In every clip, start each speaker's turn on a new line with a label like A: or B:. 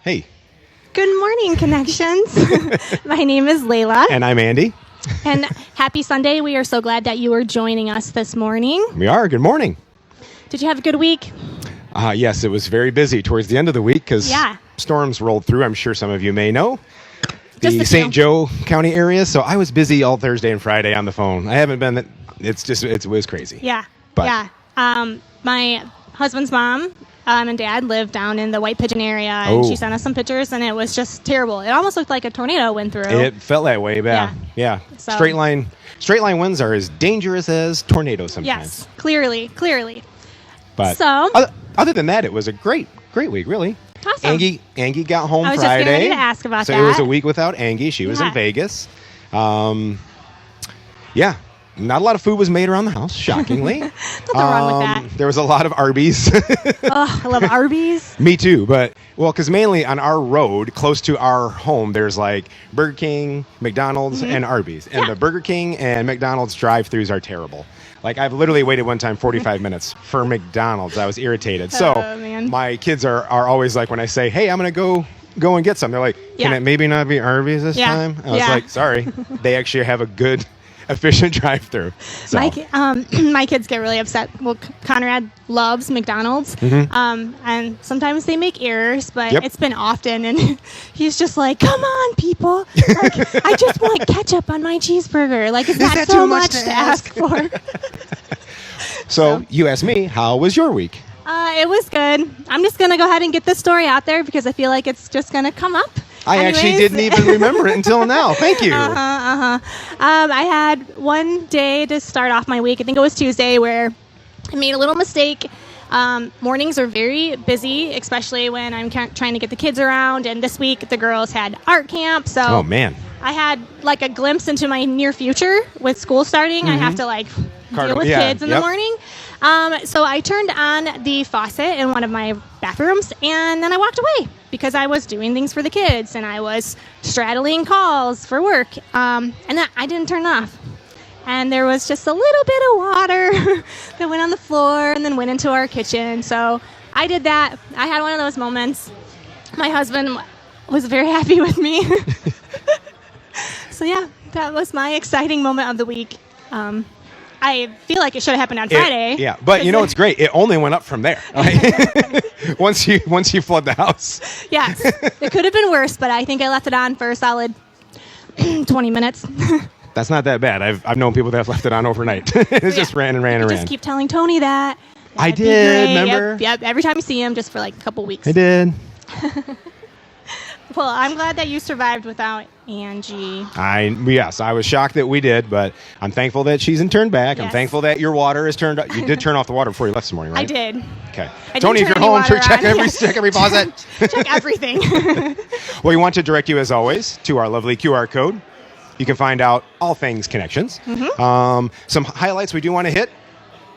A: Hey.
B: Good morning, Connections. My name is Layla.
A: And I'm Andy.
B: And happy Sunday. We are so glad that you are joining us this morning.
A: We are. Good morning.
B: Did you have a good week?
A: Yes, it was very busy towards the end of the week because storms rolled through. I'm sure some of you may know. The St. Joe County area. So I was busy all Thursday and Friday on the phone. I haven't been. It was crazy.
B: Yeah. My husband's mom and dad live down in the White Pigeon area, and she sent us some pictures, and it was just terrible. It almost looked like a tornado went through.
A: It felt that way, yeah. So, straight line winds are as dangerous as tornadoes sometimes.
B: Yes, clearly.
A: But other than that, it was a great week, really.
B: Awesome.
A: Angie got home Friday.
B: I was just getting ready to ask about that.
A: So it was a week without Angie. She was in Vegas. Not a lot of food was made around the house, shockingly.
B: Nothing wrong with that.
A: There was a lot of Arby's.
B: I love Arby's.
A: Me too, because mainly on our road, close to our home, there's like Burger King, McDonald's, and Arby's. And the Burger King and McDonald's drive-thrus are terrible. Like, I've literally waited one time 45 minutes for McDonald's. I was irritated. So my kids are always like, when I say, hey, I'm going to go and get some, they're like, can it maybe not be Arby's this time? I was like, sorry. They actually have a good, efficient drive-through. So.
B: My kids get really upset. Well, Conrad loves McDonald's, and sometimes they make errors, but it's been often, and he's just like, come on, people. Like, I just want ketchup on my cheeseburger. Like, is that so much to ask for?
A: So you asked me, how was your week?
B: It was good. I'm just going to go ahead and get this story out there because I feel like it's just going to come up.
A: I actually didn't even remember it until now. Thank you.
B: I had one day to start off my week. I think it was Tuesday, where I made a little mistake. Mornings are very busy, especially when I'm trying to get the kids around. And this week, the girls had art camp. So I had like a glimpse into my near future with school starting. I have to deal with kids in the morning. So I turned on the faucet in one of my bathrooms, and then I walked away because I was doing things for the kids, and I was straddling calls for work, and then I didn't turn it off. And there was just a little bit of water that went on the floor and then went into our kitchen. So I did that. I had one of those moments. My husband was very happy with me. So yeah, that was my exciting moment of the week. I feel like it should have happened on Friday.
A: But you know what's great? It only went up from there. Once you flood the house.
B: Yes, it could have been worse, but I think I left it on for a solid 20 minutes.
A: That's not that bad. I've known people that have left it on overnight. Just ran and ran and ran.
B: Just keep telling Tony that.
A: I did. Remember?
B: Yep. Every time you see him, just for like a couple weeks.
A: I did.
B: Well, I'm glad that you survived without Angie.
A: Yes, I was shocked that we did, but I'm thankful that she's turned back. Yes. I'm thankful that your water is turned up. You did turn off the water before you left this morning, right?
B: I did.
A: Okay. Tony, if you're home, check every faucet.
B: Check everything.
A: Well, we want to direct you, as always, to our lovely QR code. You can find out all things Connections. Some highlights we do want to hit.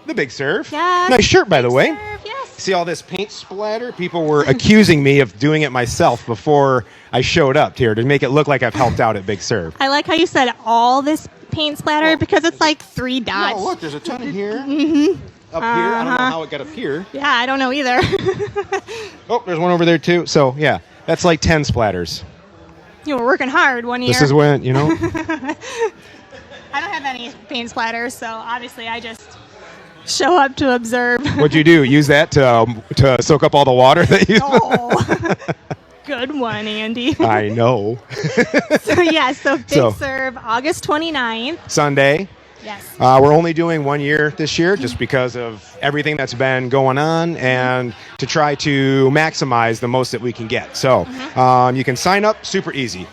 A: The Big Serve.
B: Yes.
A: Nice shirt, by the way.
B: Serve, yes.
A: See all this paint splatter? People were accusing me of doing it myself before I showed up here to make it look like I've helped out at Big Serve.
B: I like how you said all this paint splatter because it's like 3 dots.
A: No, look, there's a ton in here. Up here. I don't know how it got up here.
B: Yeah, I don't know either.
A: Oh, there's one over there, too. So, yeah, that's like 10 splatters.
B: You were working hard one year.
A: This is when,
B: I don't have any paint splatters, so obviously I just show up to observe.
A: What'd you do? Use that to soak up all the water that you...
B: Oh, good one, Andy.
A: I know.
B: So Big Serve, August 29th.
A: Sunday.
B: Yes.
A: We're only doing 1 year this year just because of everything that's been going on and to try to maximize the most that we can get. So you can sign up super easy.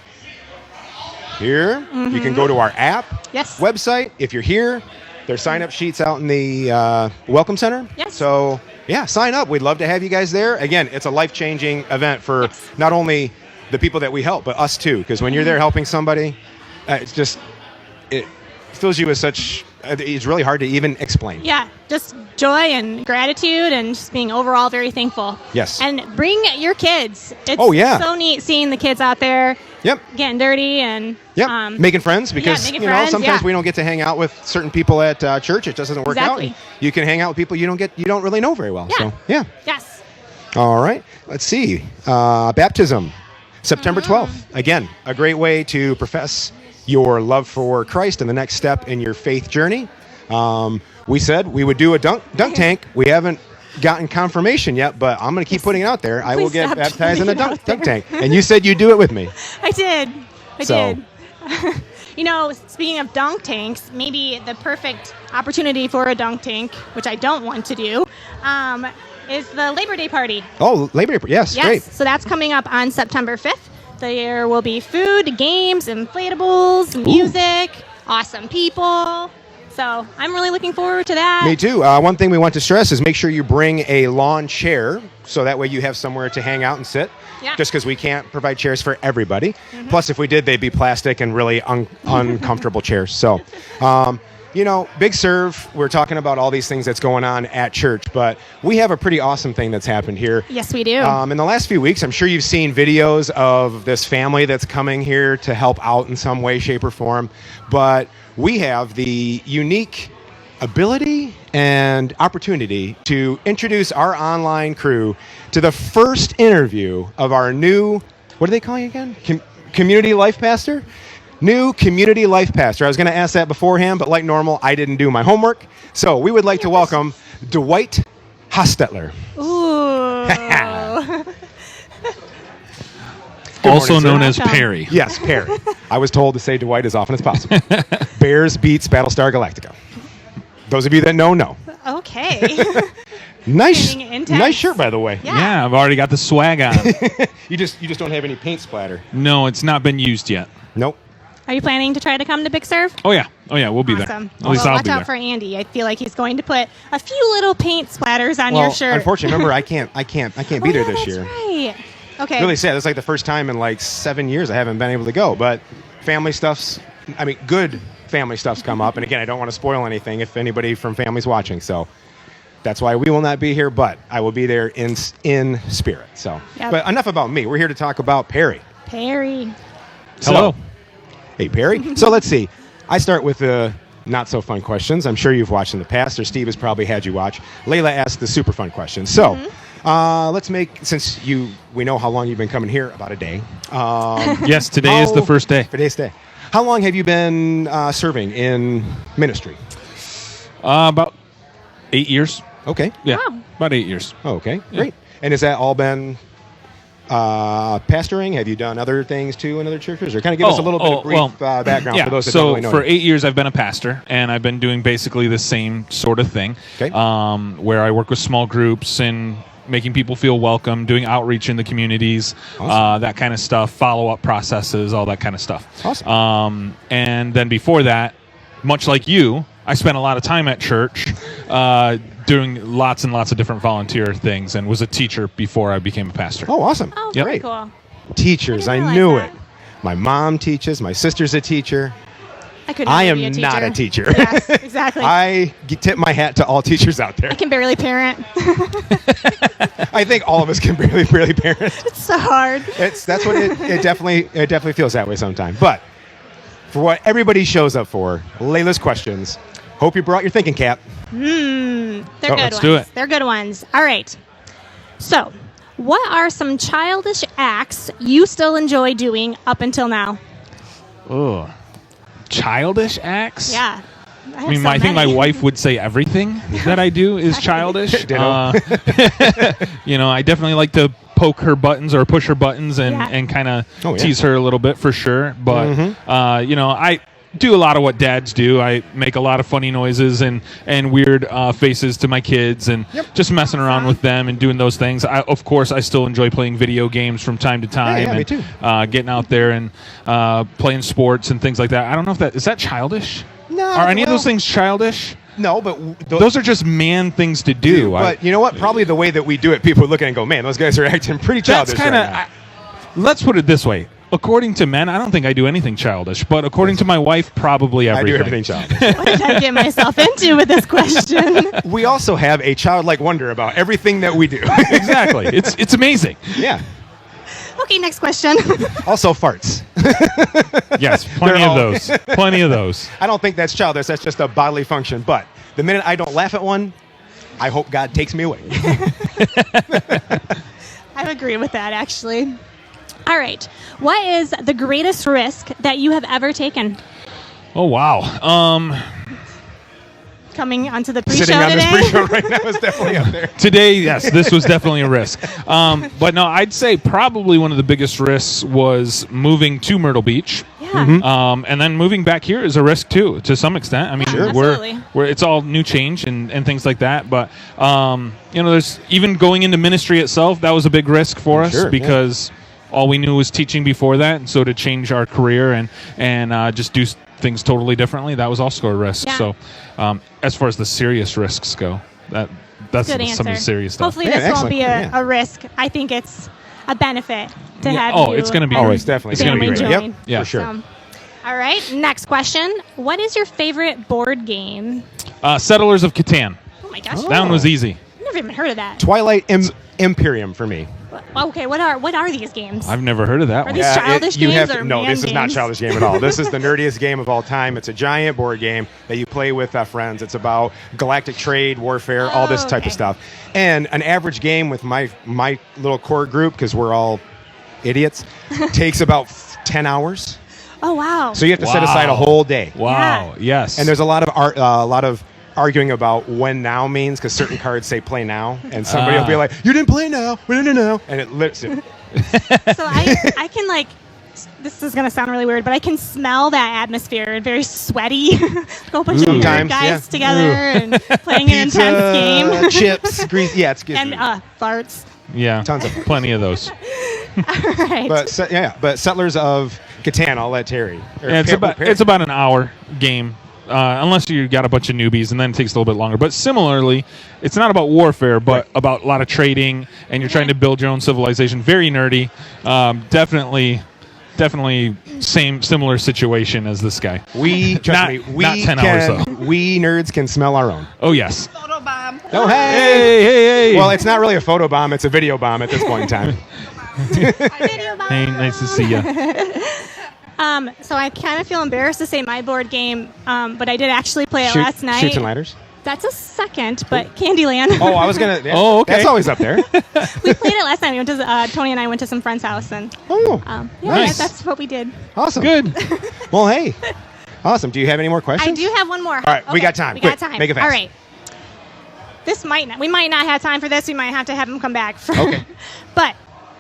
A: Here, you can go to our app, website. If you're here, there's sign-up sheets out in the Welcome Center.
B: Yes.
A: So, sign up. We'd love to have you guys there. Again, it's a life-changing event for not only the people that we help, but us too. Because when you're there helping somebody, it fills you with such... It's really hard to even explain.
B: Yeah, just joy and gratitude and just being overall very thankful.
A: Yes.
B: And bring your kids. It's so neat seeing the kids out there getting dirty and
A: making friends because sometimes we don't get to hang out with certain people at church. It just doesn't work out. And you can hang out with people you don't really know very well.
B: Yeah.
A: So,
B: Yes.
A: All right. Let's see. Baptism, September 12th. Again, a great way to profess your love for Christ and the next step in your faith journey. We said we would do a dunk tank. We haven't gotten confirmation yet, but I'm going to keep putting it out there. I will get baptized in a dunk tank. And you said you'd do it with me.
B: I did. I did. You know, speaking of dunk tanks, maybe the perfect opportunity for a dunk tank, which I don't want to do, is the Labor Day party.
A: Oh, Labor Day. Yes, great.
B: So that's coming up on September 5th. There will be food, games, inflatables, music, awesome people. So I'm really looking forward to that.
A: Me too. One thing we want to stress is make sure you bring a lawn chair so that way you have somewhere to hang out and sit.
B: Yeah.
A: Just because we can't provide chairs for everybody. Plus, if we did, they'd be plastic and really uncomfortable chairs. So, you know, Big Serve, we're talking about all these things that's going on at church, but we have a pretty awesome thing that's happened here.
B: Yes, we do.
A: In the last few weeks, I'm sure you've seen videos of this family that's coming here to help out in some way, shape, or form. But we have the unique ability and opportunity to introduce our online crew to the first interview of our new, what are they calling it again? Community Life Pastor? New Community Life Pastor. I was going to ask that beforehand, but like normal, I didn't do my homework. So we would like to welcome Dwight Hostetler.
B: Ooh.
C: Also
A: morning,
C: known as
B: Welcome.
C: Perry.
A: Yes, Perry. I was told to say Dwight as often as possible. Bears beats Battlestar Galactica. Those of you that know.
B: Okay.
A: Nice
B: Getting intense.
A: nice shirt, by the way.
B: Yeah.
C: I've already got the swag on.
A: You just don't have any paint splatter.
C: No, it's not been used yet.
A: Nope.
B: Are you planning to try to come to Big Serve?
C: Oh yeah, we'll be
B: Awesome.
C: there. At least
B: Well,
C: I'll
B: watch
C: be
B: out
C: there.
B: for Andy. I feel like he's going to put a few little paint splatters on your shirt.
A: Unfortunately, remember I can't be there this year.
B: Right. Okay.
A: Really sad. It's like the first time in like 7 years I haven't been able to go. But good family stuff's come up. And again, I don't want to spoil anything if anybody from family's watching. So that's why we will not be here, but I will be there in spirit. So,
B: Yep.
A: But enough about me. We're here to talk about Perry.
B: Perry.
C: Hello.
A: Hey, Perry. So let's see. I start with the not so fun questions. I'm sure you've watched in the past, or Steve has probably had you watch. Layla asked the super fun questions. So let's make, since we know how long you've been coming here, about a day.
C: Yes, today is the first day.
A: Today's day. How long have you been serving in ministry?
C: About 8 years.
A: Okay.
C: Yeah,
B: Wow.
C: about 8 years.
A: Okay, great. And has that all been pastoring? Have you done other things too in other churches? Or kind of give us a little bit of brief background
C: yeah.
A: for those that don't
C: So
A: really know
C: for
A: you.
C: 8 years, I've been a pastor, and I've been doing basically the same sort of thing.
A: Okay.
C: Where I work with small groups and making people feel welcome, doing outreach in the communities,
A: Awesome.
C: that kind of stuff, follow-up processes, all that kind of stuff.
A: Awesome.
C: And then before that, much like you, I spent a lot of time at church doing lots and lots of different volunteer things, and was a teacher before I became a pastor.
A: Oh, awesome.
B: Oh,
C: Yep.
B: very cool.
A: Teachers,
B: I
A: I
B: didn't
A: knew
B: realize
A: it.
B: that.
A: My mom teaches. My sister's a teacher.
B: I could
A: I
B: never
A: am
B: be a teacher.
A: not a teacher.
B: Yes, exactly.
A: I tip my hat to all teachers out there.
B: I can barely parent.
A: I think all of us can barely parent.
B: It's so hard.
A: That's what it definitely feels that way sometimes. But for what everybody shows up for, Layla's questions. Hope you brought your thinking cap.
B: They're good
C: let's
B: ones.
C: do it.
B: They're good ones. All right. So, what are some childish acts you still enjoy doing up until now?
C: Oh, childish acts?
B: Yeah.
C: I mean, I think my wife would say everything that I do is childish.
A: Ditto.
C: You know, I definitely like to poke her buttons or push her buttons and,
B: Yeah.
C: and kind of
A: Oh, yeah.
C: tease her a little bit for sure. But, you know, I do a lot of what dads do. I make a lot of funny noises and weird faces to my kids and just messing around with them and doing those things. Of course, I still enjoy playing video games from time to time.
A: Yeah,
C: and
A: me too.
C: Getting out there and playing sports and things like that. I don't know if is that childish?
A: No,
C: Are any of
A: well,
C: those things childish?
A: No, but
C: Those are just man things to do.
A: But you know what? Probably the way that we do it, people look at it and go, "Man, those guys are acting pretty childish."
C: That's kind of.
A: right
C: Let's put it this way. According to men, I don't think I do anything childish. But according to my wife, probably
A: now. I
C: everything.
A: do everything childish.
B: What did I get myself into with this question?
A: We also have a childlike wonder about everything that we do.
C: Exactly. It's amazing.
B: Okay,
A: Yeah.
B: next question.
A: Also farts.
C: Yes, plenty
A: They're
C: of
A: all-
C: those. Plenty of those.
A: I don't think that's childish. That's just a bodily function. But the minute I don't laugh at one, I hope God takes me away.
B: agree with that, actually. All right. What is the greatest risk that you have ever taken?
C: Oh, wow.
B: Coming onto the
A: Sitting
B: pre-show
A: on
B: today?
A: this pre-show right now is definitely up there.
C: Today, yes, this was definitely a risk. But no, I'd say probably one of the biggest risks was moving to Myrtle Beach.
B: Yeah.
C: And then moving back here is a risk too, to some extent. I mean,
B: Sure. Absolutely.
C: we're it's all new change and things like that. But there's even going into ministry itself, that was a big risk for us because all we knew was teaching before that, and so to change our career and just do things totally differently, that was also a risk.
B: Yeah.
C: So, as far as the serious risks go, that's
B: Good
C: some of the
B: answer.
C: serious stuff.
B: Hopefully
A: Yeah,
B: this won't
A: excellent.
B: be
A: Yeah.
B: a risk. I think it's a benefit to have
C: Oh,
B: you.
C: it's going to be.
A: Oh, it's definitely
C: It's going to be
B: family
C: great.
B: join.
A: Yep,
C: Yeah.
A: for sure.
B: So, all right, next question. What is your favorite board game?
C: Settlers of Catan.
B: Oh my gosh,
C: That one was easy.
B: I've never even heard of that.
A: Twilight Imperium for me.
B: Okay, what are these games?
C: I've never heard of that
B: Are
C: one.
B: these childish games or
A: no,
B: man
A: this is not
B: games?
A: childish game at all. This is the nerdiest game of all time. It's a giant board game that you play with friends. It's about galactic trade, warfare, all this type
B: okay.
A: of stuff. And an average game with my little core group, because we're all idiots, takes about 10 hours.
B: Oh wow.
A: So you have to set aside a whole day.
C: Wow.
B: Yeah.
C: Yes.
A: And there's a lot of arguing about when now means, because certain cards say play now, and somebody will be like, you didn't play now, no, and it lives it.
B: So I can like, this is gonna sound really weird, but I can smell that atmosphere. Very sweaty. Go a bunch of nerd
A: Sometimes,
B: guys
A: yeah.
B: together and playing an intense game.
A: chips, grease, yeah, it's good.
B: And farts.
C: yeah.
A: Tons of
C: plenty of those.
B: All right.
A: but Settlers of Catan, I'll let Terry.
C: Yeah, it's about an hour game. Unless you got a bunch of newbies, and then it takes a little bit longer. But similarly, it's not about warfare, but about a lot of trading, and you're trying to build your own civilization. Very nerdy. Definitely similar situation as this guy.
A: Trust me,
C: not 10 hours, though.
A: we nerds can smell our own.
C: Oh, yes.
A: Oh,
C: Hey.
A: Well, it's not really a photo bomb; it's a video bomb at this point in time.
B: Video bomb.
C: Hey, nice to see you.
B: So I kind of feel embarrassed to say my board game, but I did actually play it
A: Shoot-
B: last night.
A: Shoots and Ladders.
B: That's a second, but Candyland.
A: Oh, I was gonna. Yeah,
C: Oh, okay.
A: That's always up there.
B: We played it last night. We went to Tony and I went to some friend's house, and
A: Oh,
C: Nice.
B: that's what we did.
A: awesome.
C: Good.
A: Well, hey, awesome. Do you have any more questions?
B: I do have one more. All
A: right, we got time.
B: We
A: Quick,
B: got time.
A: make it fast.
B: All right. We might not have time for this. We might have to have him come back.
A: Okay.
B: But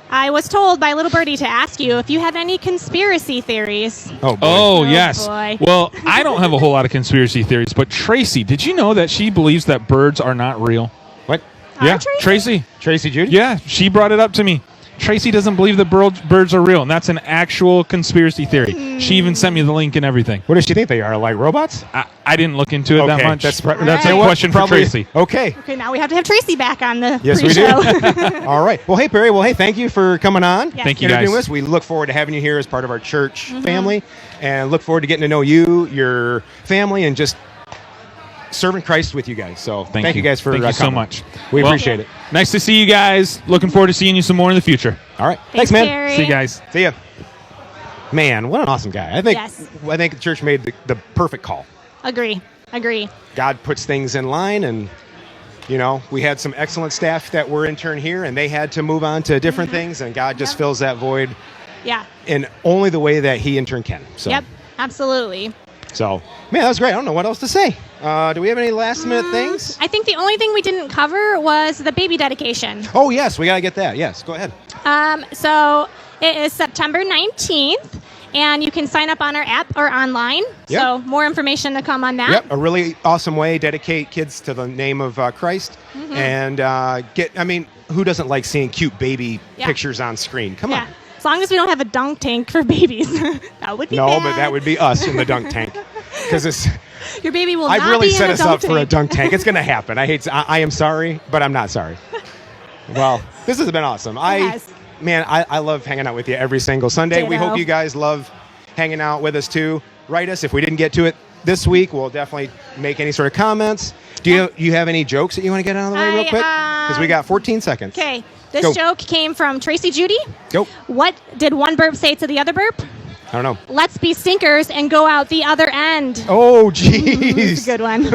B: I was told by Little Birdie to ask you if you have any conspiracy theories.
A: Oh, boy.
C: Oh, yes.
B: boy.
C: Well, I don't have a whole lot of conspiracy theories, but Tracy, did you know that she believes that birds are not real?
A: What?
C: Yeah,
B: Tracy?
A: Tracy Judy?
C: Yeah, she brought it up to me. Tracy doesn't believe that birds are real, and that's an actual conspiracy theory. She even sent me the link and everything.
A: What does she think they are? Like robots?
C: I didn't look into it that
A: Okay,
C: much.
A: that's
B: right.
C: a
B: What?
C: question for Tracy.
A: Okay.
B: Okay, now we have to have Tracy back on the
A: Yes, we
B: pre-show.
A: do. All right. Well, hey, Perry. Well, hey, thank you for coming on.
B: Yes.
C: Thank you,
A: Interviewing
C: guys.
A: us. We look forward to having you here as part of our church family, and look forward to getting to know you, your family, and just serving Christ with you guys. So thank you guys for
C: Thank you so
A: coming.
C: much.
A: We
C: Well,
A: appreciate it.
C: Nice to see you guys. Looking forward to seeing you some more in the future.
A: All right.
B: Thanks,
A: man.
B: Terry.
C: See you guys.
A: See ya. Man, what an awesome guy. I think
B: Yes.
A: the church made the perfect call.
B: Agree.
A: God puts things in line, and we had some excellent staff that were intern here, and they had to move on to different things, and God just fills that void
B: Yeah.
A: in only the way that he in turn can. So,
B: Yep. Absolutely.
A: So, man, that was great. I don't know what else to say. Do we have any last minute things?
B: I think the only thing we didn't cover was the baby dedication.
A: Oh, yes, we got to get that. Yes, go ahead.
B: So it is September 19th, and you can sign up on our app or online.
A: Yep.
B: So more information to come on that.
A: Yep, a really awesome way. Dedicate kids to the name of Christ. And who doesn't like seeing cute baby
B: Yeah.
A: pictures on screen? Come
B: Yeah.
A: on.
B: As long as we don't have a dunk tank for babies. That would be
A: No,
B: bad.
A: but that would be us in the dunk tank. Because
B: Your baby will
A: I've
B: not
A: really
B: be
A: set
B: in a
A: us
B: dunk
A: up
B: tank.
A: for a dunk tank. It's going to happen. I am sorry, but I'm not sorry. Well, this has been awesome.
B: Yes.
A: I love hanging out with you every single Sunday. We
B: Ditto.
A: hope you guys love hanging out with us too. Write us if we didn't get to it this week. We'll definitely make any sort of comments. Do you have any jokes that you want to get out of the way real quick? Because we got 14 seconds.
B: Okay. This
A: Go.
B: joke came from Tracy Judy.
A: Go.
B: What did one burp say to the other burp?
A: I don't know.
B: Let's be stinkers and go out the other end.
A: Oh,
B: It's a
A: jeez.
B: good one.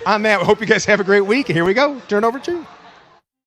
A: On that, I hope you guys have a great week. Here we go. Turn over to.